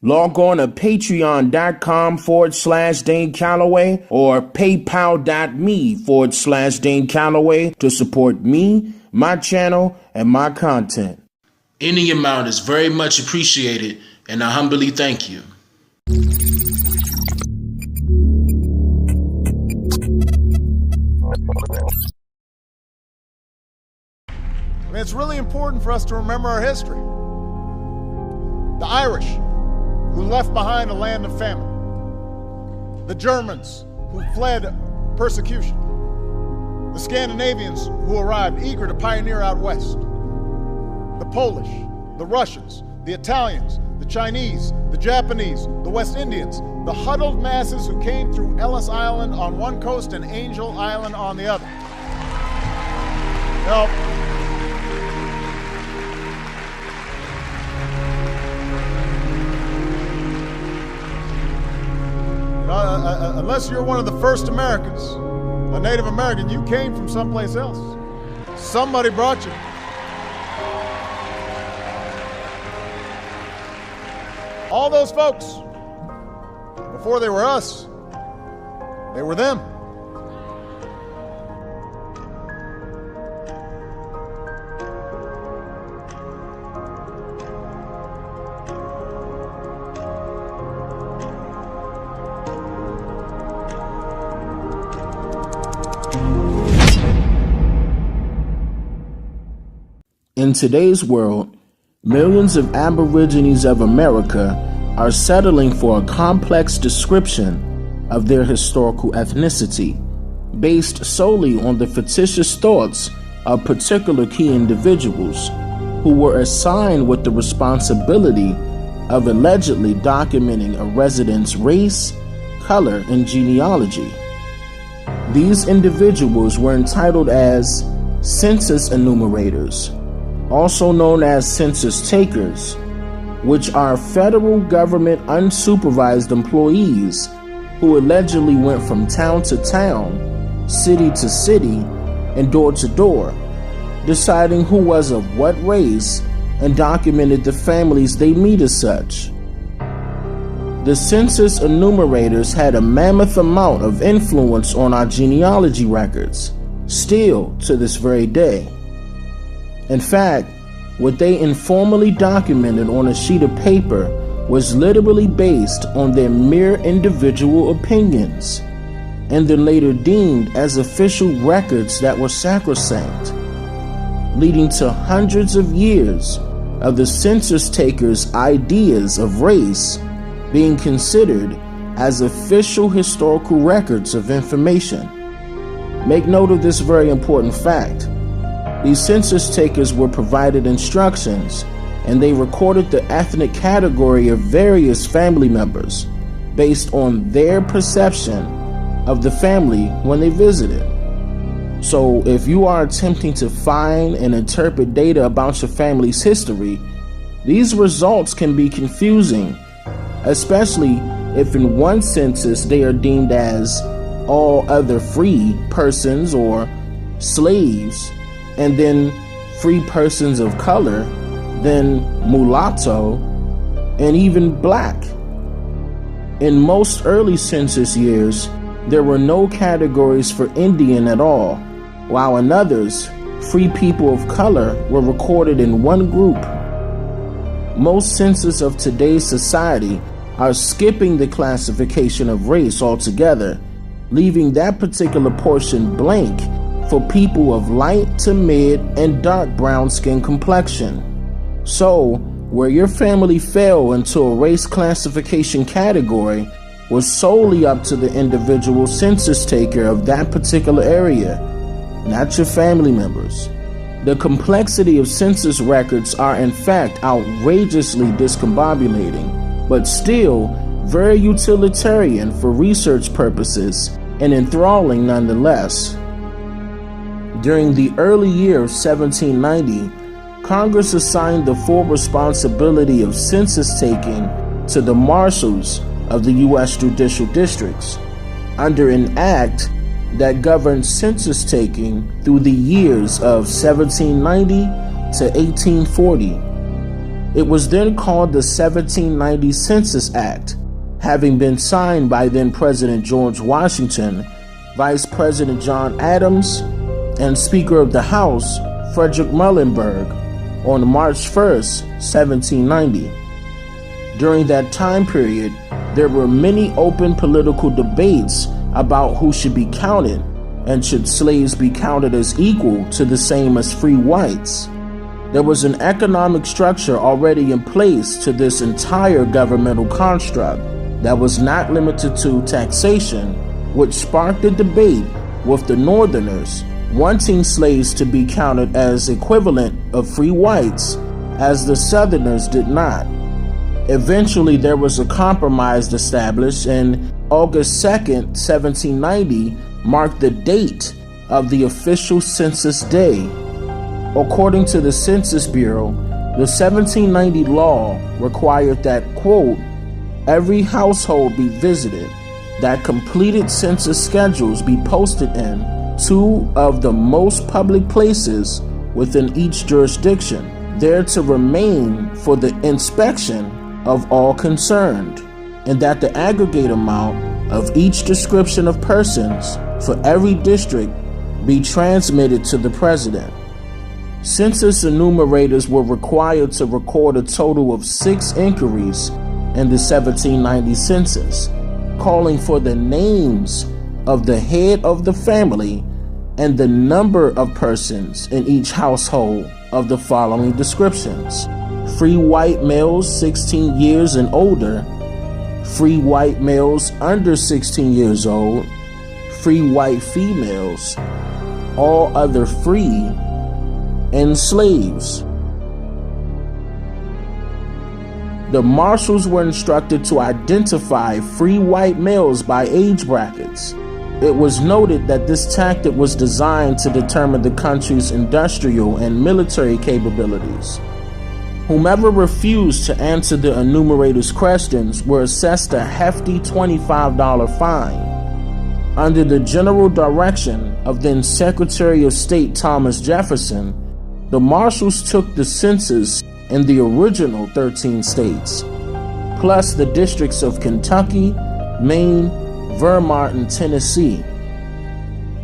Log on to patreon.com/Dane Calloway or paypal.me/Dane Calloway to support me, my channel, and my content. Any amount is very much appreciated, and I humbly thank you. It's really important for us to remember our history. The Irish, who left behind a land of famine. The Germans, who fled persecution. The Scandinavians, who arrived eager to pioneer out west. The Polish, the Russians, the Italians, the Chinese, the Japanese, the West Indians, the huddled masses who came through Ellis Island on one coast and Angel Island on the other. Now, unless you're one of the first Americans, a Native American, you came from someplace else. Somebody brought you. All those folks, before they were us, they were them. In today's world, millions of Aborigines of America are settling for a complex description of their historical ethnicity, based solely on the fictitious thoughts of particular key individuals who were assigned with the responsibility of allegedly documenting a resident's race, color, and genealogy. These individuals were entitled as census enumerators, also known as census takers, which are federal government unsupervised employees who allegedly went from town to town, city to city, and door to door, deciding who was of what race and documented the families they meet as such. The census enumerators had a mammoth amount of influence on our genealogy records, still to this very day. In fact, what they informally documented on a sheet of paper was literally based on their mere individual opinions, and then later deemed as official records that were sacrosanct, leading to hundreds of years of the census takers' ideas of race being considered as official historical records of information. Make note of this very important fact. These census takers were provided instructions, and they recorded the ethnic category of various family members based on their perception of the family when they visited. So if you are attempting to find and interpret data about your family's history, these results can be confusing, especially if in one census they are deemed as all other free persons or slaves, and then free persons of color, then mulatto, and even black. In most early census years, there were no categories for Indian at all, while in others, free people of color were recorded in one group. Most census of today's society are skipping the classification of race altogether, leaving that particular portion blank for people of light to mid and dark brown skin complexion. So, where your family fell into a race classification category was solely up to the individual census taker of that particular area, not your family members. The complexity of census records are in fact outrageously discombobulating, but still very utilitarian for research purposes and enthralling nonetheless. During the early year of 1790, Congress assigned the full responsibility of census taking to the marshals of the U.S. judicial districts under an act that governed census taking through the years of 1790 to 1840. It was then called the 1790 Census Act, having been signed by then President George Washington, Vice President John Adams, and Speaker of the House Frederick Muhlenberg on March 1st, 1790. During that time period, there were many open political debates about who should be counted, and should slaves be counted as equal to the same as free whites. There was an economic structure already in place to this entire governmental construct that was not limited to taxation, which sparked a debate with the Northerners wanting slaves to be counted as equivalent of free whites, as the Southerners did not. Eventually, there was a compromise established, and August 2nd, 1790 marked the date of the official census day. According to the Census Bureau, the 1790 law required that, quote, every household be visited, that completed census schedules be posted in 2 of the most public places within each jurisdiction, there to remain for the inspection of all concerned, and that the aggregate amount of each description of persons for every district be transmitted to the president. Census enumerators were required to record a total of 6 inquiries in the 1790 census, calling for the names of the head of the family and the number of persons in each household of the following descriptions: free white males 16 years and older, free white males under 16 years old, free white females, all other free, and slaves. The marshals were instructed to identify free white males by age brackets. It was noted that this tactic was designed to determine the country's industrial and military capabilities. Whomever refused to answer the enumerator's questions were assessed a hefty $25 fine. Under the general direction of then Secretary of State Thomas Jefferson, the marshals took the census in the original 13 states, plus the districts of Kentucky, Maine, Vermont, and Tennessee.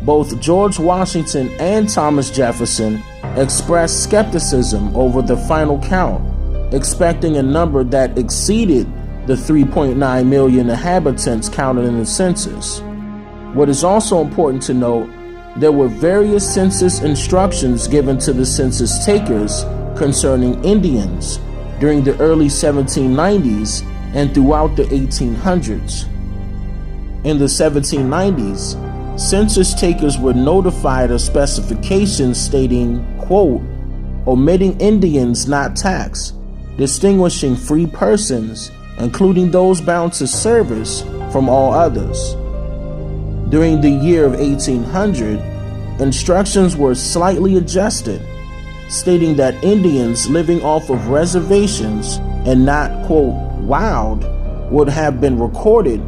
Both George Washington and Thomas Jefferson expressed skepticism over the final count, expecting a number that exceeded the 3.9 million inhabitants counted in the census. What is also important to note, there were various census instructions given to the census takers concerning Indians during the early 1790s and throughout the 1800s. In the 1790s, census takers were notified of specifications stating, quote, omitting Indians not taxed, distinguishing free persons, including those bound to service, from all others. During the year of 1800, instructions were slightly adjusted, stating that Indians living off of reservations and not, quote, wild, would have been recorded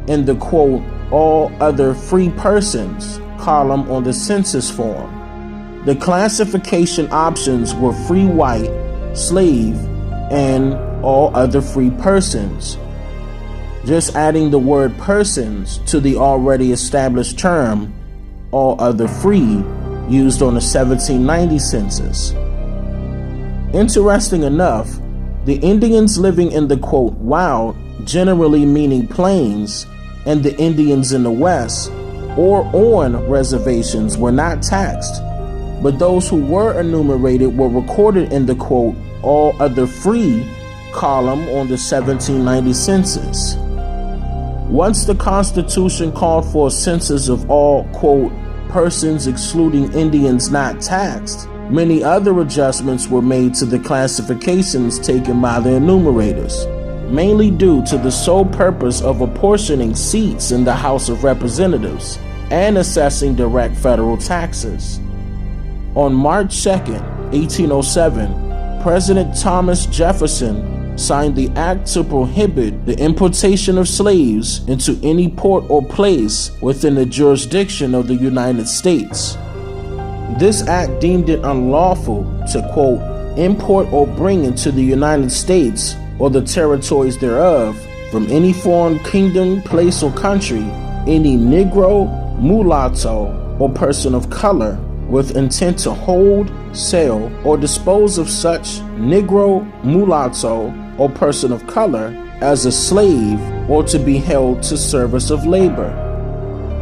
in the, quote, all other free persons column on the census form. The classification options were free white, slave, and all other free persons, just adding the word persons to the already established term all other free used on the 1790 census. Interesting enough, the Indians living in the, quote, wild, generally meaning plains, and the Indians in the West or on reservations were not taxed, but those who were enumerated were recorded in the, quote, all other free column on the 1790 census. Once the Constitution called for a census of all, quote, persons excluding Indians not taxed, many other adjustments were made to the classifications taken by the enumerators, mainly due to the sole purpose of apportioning seats in the House of Representatives and assessing direct federal taxes. On March 2nd, 1807, President Thomas Jefferson signed the act to prohibit the importation of slaves into any port or place within the jurisdiction of the United States. This act deemed it unlawful to, quote, import or bring into the United States or the territories thereof from any foreign kingdom, place, or country, any Negro, mulatto, or person of color with intent to hold, sell, or dispose of such Negro, mulatto, or person of color as a slave or to be held to service of labor.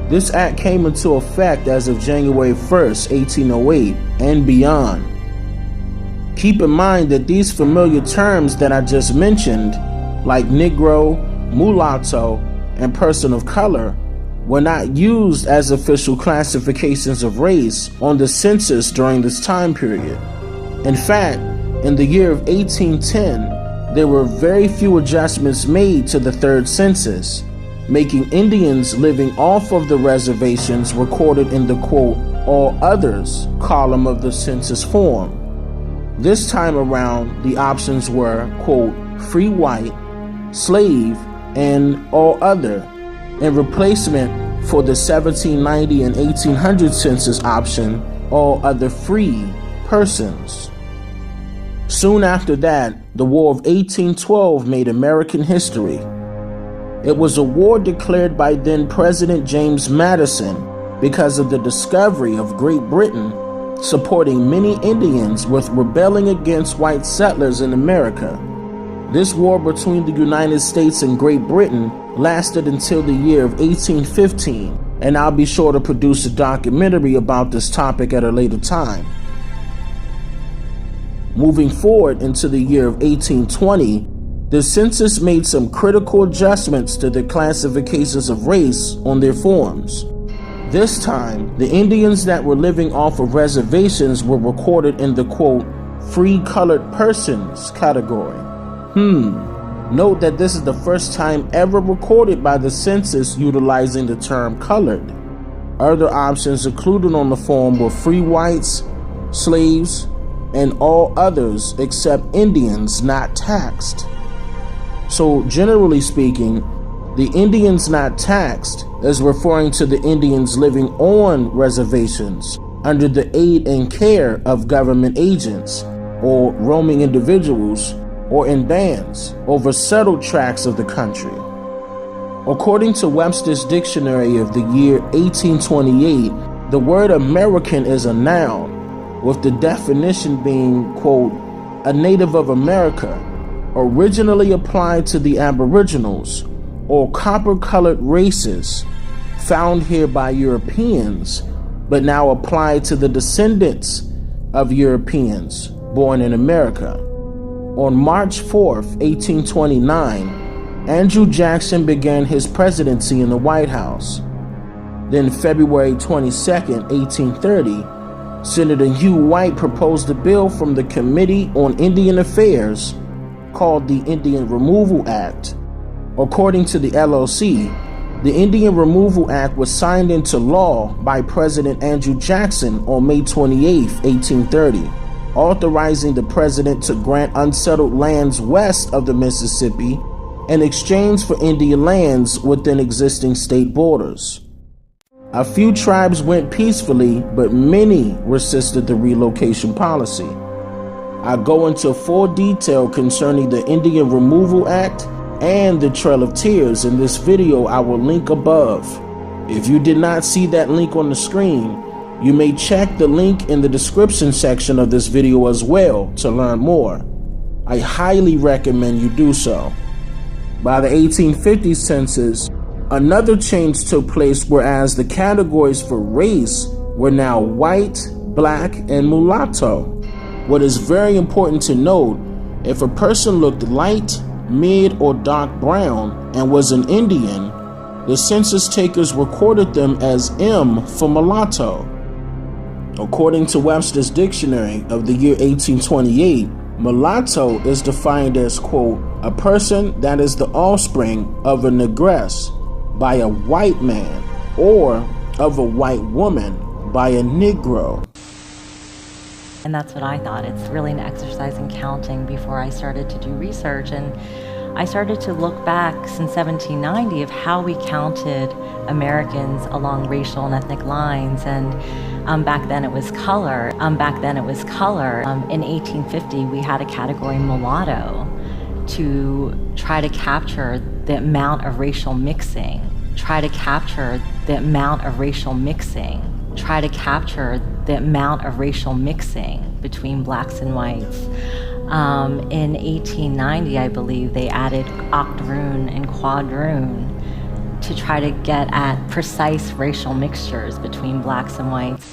This act came into effect as of January 1st, 1808 and beyond. Keep in mind that these familiar terms that I just mentioned, like Negro, mulatto, and person of color, were not used as official classifications of race on the census during this time period. In fact, in the year of 1810, there were very few adjustments made to the third census, making Indians living off of the reservations recorded in the quote, all others column of the census form. This time around, the options were, quote, free white, slave, and all other, in replacement for the 1790 and 1800 census option, all other free persons. Soon after that, the War of 1812 made American history. It was a war declared by then President James Madison because of the discovery of Great Britain supporting many Indians with rebelling against white settlers in America. This war between the United States and Great Britain lasted until the year of 1815, and I'll be sure to produce a documentary about this topic at a later time. Moving forward into the year of 1820, the census made some critical adjustments to the classifications of race on their forms. This time, the Indians that were living off of reservations were recorded in the quote, free colored persons category. Note that this is the first time ever recorded by the census utilizing the term colored. Other options included on the form were free whites, slaves, and all others except Indians not taxed. So generally speaking, the Indians not taxed is referring to the Indians living on reservations under the aid and care of government agents or roaming individuals or in bands over settled tracts of the country. According to Webster's Dictionary of the year 1828, the word American is a noun, with the definition being, quote, a native of America, originally applied to the Aboriginals or copper-colored races found here by Europeans, but now applied to the descendants of Europeans born in America. On March 4th, 1829, Andrew Jackson began his presidency in the White House. Then February 22nd, 1830, Senator Hugh White proposed a bill from the Committee on Indian Affairs called the Indian Removal Act. According to the LLC, the Indian Removal Act was signed into law by President Andrew Jackson on May 28, 1830, authorizing the president to grant unsettled lands west of the Mississippi in exchange for Indian lands within existing state borders. A few tribes went peacefully, but many resisted the relocation policy. I go into full detail concerning the Indian Removal Act and the Trail of Tears in this video I will link above. If you did not see that link on the screen, you may check the link in the description section of this video as well to learn more. I highly recommend you do so. By the 1850 census, another change took place whereas the categories for race were now white, black, and mulatto. What is very important to note, if a person looked light, mid, or dark brown and was an Indian, the census takers recorded them as M for mulatto. According to Webster's Dictionary of the year 1828, mulatto is defined as, quote, a person that is the offspring of a negress by a white man or of a white woman by a Negro. And that's what I thought. It's really an exercise in counting before I started to do research. And I started to look back since 1790 of how we counted Americans along racial and ethnic lines, and back then it was color. In 1850, we had a category mulatto to try to capture the amount of racial mixing. Between blacks and whites. In 1890, I believe, they added octoroon and quadroon to try to get at precise racial mixtures between blacks and whites.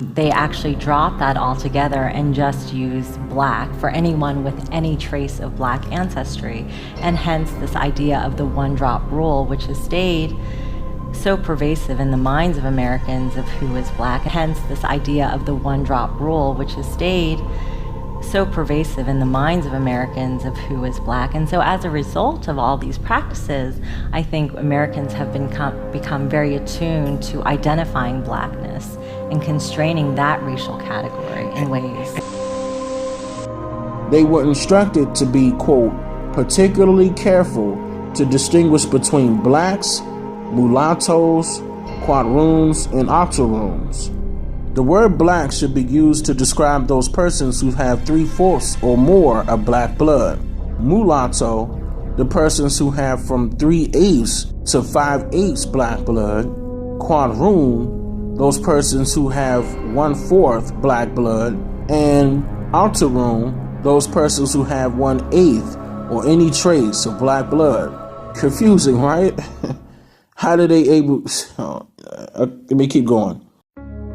They actually dropped that altogether and just used black for anyone with any trace of black ancestry, and hence this idea of the one-drop rule, which has stayed so pervasive in the minds of Americans of who is black. And so as a result of all these practices, I think Americans have become very attuned to identifying blackness and constraining that racial category in ways. They were instructed to be, quote, particularly careful to distinguish between blacks, mulattoes, quadroons, and octoroons. The word black should be used to describe those persons who have 3/4 or more of black blood. Mulatto, the persons who have from 3/8 to 5/8 black blood. Quadroon, those persons who have 1/4 black blood. And octoroon, those persons who have 1/8 or any trace of black blood. Confusing, right? How did they able... let me keep going.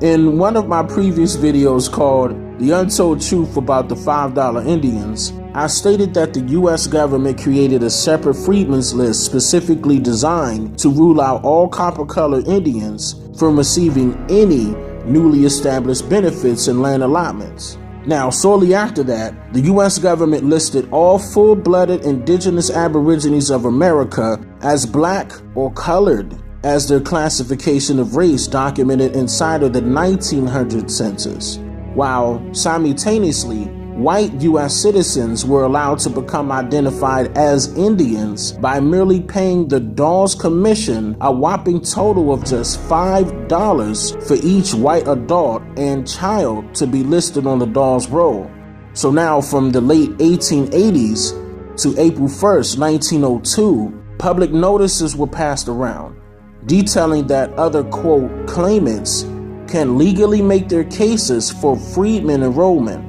In one of my previous videos called The Untold Truth About the $5 Indians, I stated that the U.S. government created a separate freedmen's list specifically designed to rule out all copper-colored Indians from receiving any newly established benefits and land allotments. Now, shortly after that, the U.S. government listed all full-blooded indigenous aborigines of America as black or colored as their classification of race documented inside of the 1900 census, while simultaneously, white U.S. citizens were allowed to become identified as Indians by merely paying the Dawes Commission a whopping total of just $5 for each white adult and child to be listed on the Dawes roll. So now, from the late 1880s to April 1st, 1902, public notices were passed around detailing that other, quote, claimants can legally make their cases for freedmen enrollment.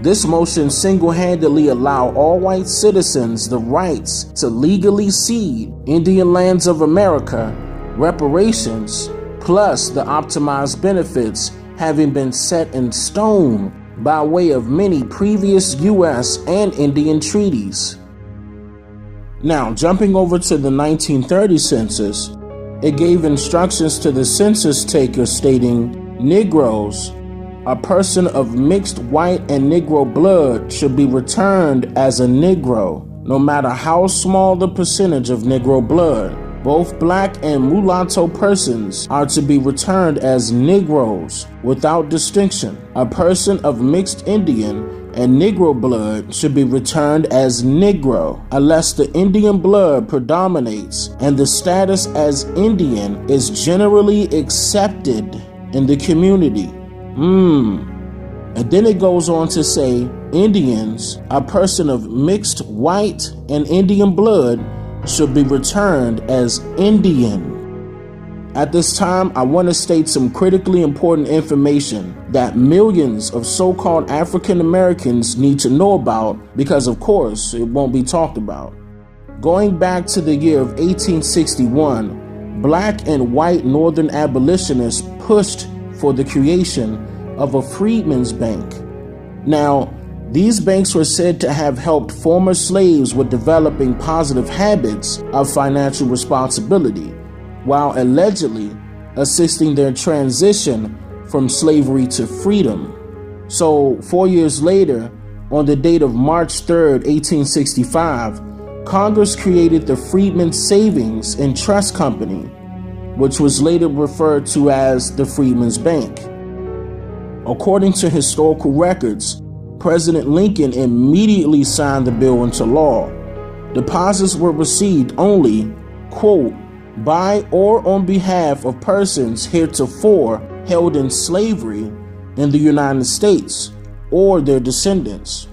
This motion single-handedly allowed all white citizens the rights to legally cede Indian lands of America, reparations, plus the optimized benefits having been set in stone by way of many previous U.S. and Indian treaties. Now, jumping over to the 1930 census, it gave instructions to the census taker stating, Negroes, a person of mixed white and Negro blood should be returned as a Negro, no matter how small the percentage of Negro blood. Both black and mulatto persons are to be returned as Negroes without distinction. A person of mixed Indian and Negro blood should be returned as Negro unless the Indian blood predominates and the status as Indian is generally accepted in the community. And then it goes on to say, Indians, a person of mixed white and Indian blood, should be returned as Indian. At this time, I want to state some critically important information that millions of so-called African Americans need to know about because, of course, it won't be talked about. Going back to the year of 1861, black and white northern abolitionists pushed for the creation of a Freedmans Bank. Now, these banks were said to have helped former slaves with developing positive habits of financial responsibility, while allegedly assisting their transition from slavery to freedom. So 4 years later, on the date of March 3rd, 1865, Congress created the Freedmen's Savings and Trust Company, which was later referred to as the Freedmen's Bank. According to historical records, President Lincoln immediately signed the bill into law, Deposits were received only, quote, by or on behalf of persons heretofore held in slavery in the United States or their descendants.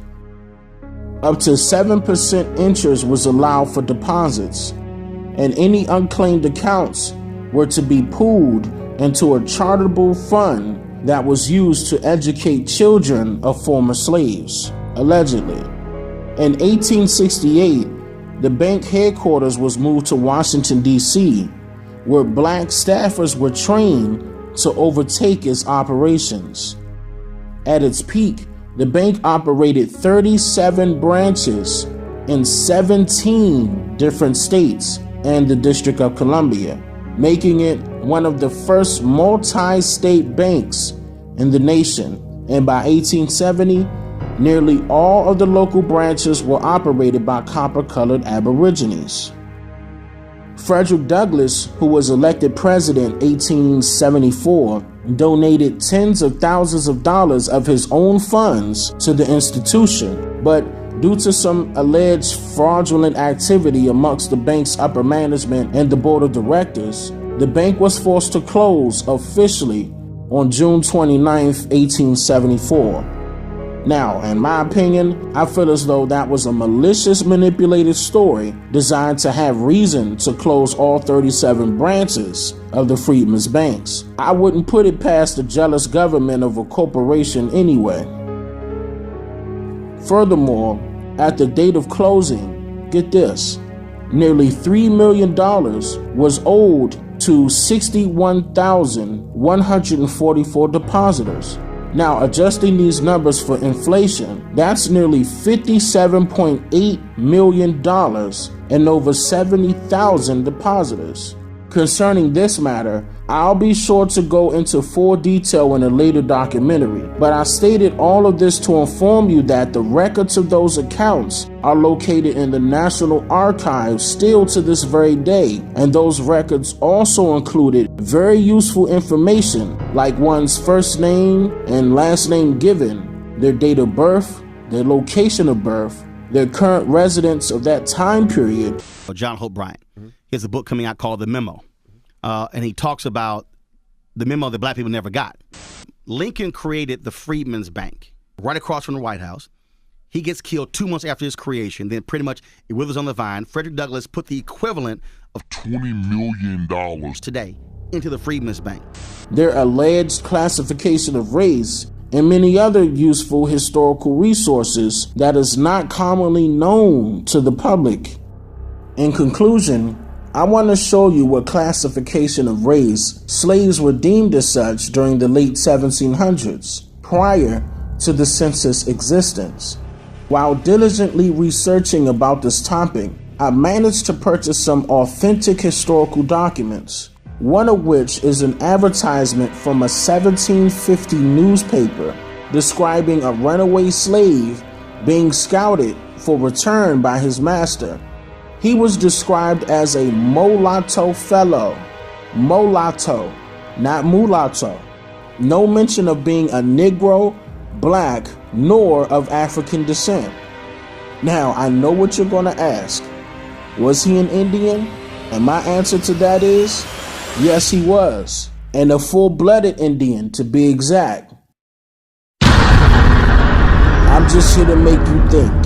Up to 7% interest was allowed for deposits, and any unclaimed accounts were to be pooled into a charitable fund that was used to educate children of former slaves, allegedly. In 1868, the bank headquarters was moved to Washington, D.C., where black staffers were trained to overtake its operations. At its peak, the bank operated 37 branches in 17 different states and the District of Columbia, making it one of the first multi-state banks in the nation. And by 1870, nearly all of the local branches were operated by copper-colored Aborigines. Frederick Douglass, who was elected president in 1874, donated tens of thousands of dollars of his own funds to the institution, but due to some alleged fraudulent activity amongst the bank's upper management and the board of directors, the bank was forced to close officially on June 29, 1874. Now, in my opinion, I feel as though that was a malicious, manipulated story designed to have reason to close all 37 branches of the Freedmans Banks. I wouldn't put it past the jealous government of a corporation anyway. Furthermore, at the date of closing, get this, nearly $3 million was owed to 61,144 depositors. Now, adjusting these numbers for inflation, that's nearly $57.8 million and over 70,000 depositors. Concerning this matter, I'll be sure to go into full detail in a later documentary, but I stated all of this to inform you that the records of those accounts are located in the National Archives still to this very day, and those records also included very useful information like one's first name and last name given, their date of birth, their location of birth, their current residence of that time period. John Hope Bryant. He has a book coming out called The Memo. And he talks about the memo that black people never got. Lincoln created the Freedmans Bank right across from the White House. He gets killed 2 months after his creation. Then pretty much it withers on the vine. Frederick Douglass put the equivalent of $20 million today into the Freedmans Bank. Their alleged classification of race and many other useful historical resources that is not commonly known to the public. In conclusion, I want to show you what classification of race slaves were deemed as such during the late 1700s, prior to the census existence. While diligently researching about this topic, I managed to purchase some authentic historical documents, one of which is an advertisement from a 1750 newspaper describing a runaway slave being scouted for return by his master. He was described as a mulatto fellow. Mulatto, not mulatto. No mention of being a Negro, black, nor of African descent. Now, I know what you're going to ask. Was he an Indian? And my answer to that is, yes, he was. And a full-blooded Indian, to be exact. I'm just here to make you think.